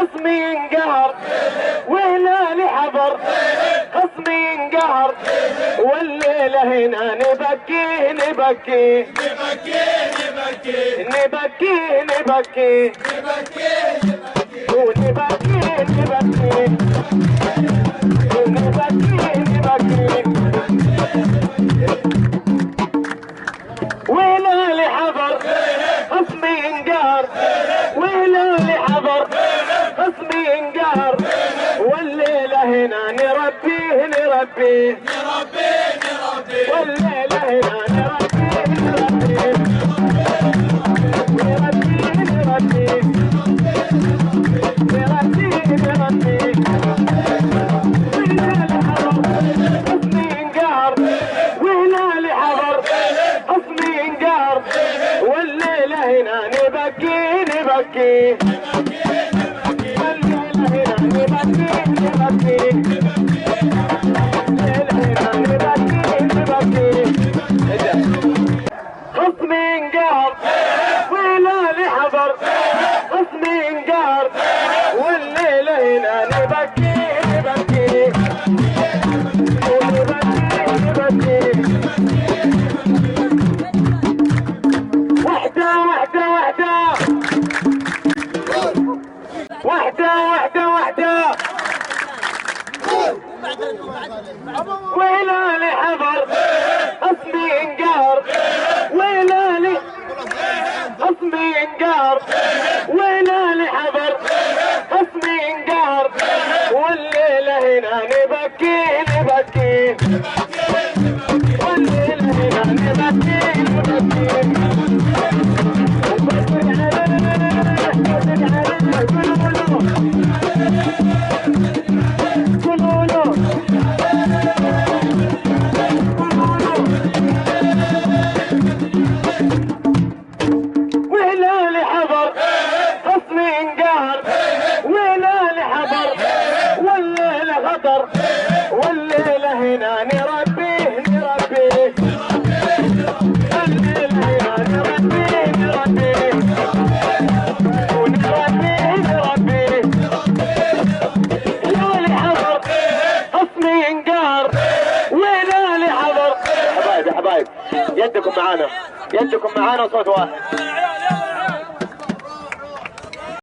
خصمي انقهر وهلالي حضر، خصمي انقهر والليلة هنا نبكي نبكي نبكي نبكي نبكي ونبكي نبكي ونبكي نبكي وهلالي حضر خصمي انقهر، وهلالي حضر خصمي انقهر والليلة هنا نربيه نربيه والليلة هنا نربيه نربيه نربيه نربيه نربيه نربيه وهلالي حضر خصمي انقهر، وهلالي حضر خصمي انقهر والليلة هنا نبكي نبكي والليلة هنا نبكي نبكي الليلة هنا نبكي نبكي خصمي انقهر وهلالي حضر، خصمي انقهر والليلة هنا نبكي نبكي ونبكي نبكي وحدة وحدة وحدة وحدة وهلالي حضر خصمي انقهر، وهلالي خصمي انقهر وهلالي حضر خصمي انقهر والليلة هنا نبكي نبكي والليلة هنا نبكي نبكي وهلالي حضر خصمي انقهر، وهلالي حضر والليلة خطر والليلة هنا نربيه نربيه الليلة هنا نربيه نربيه ونربيه نربيه وهلالي حضر خصمي انقهر، وهلالي حضر. حبايب يا حبايب يدكم معانا، يدكم معانا صوت واحد.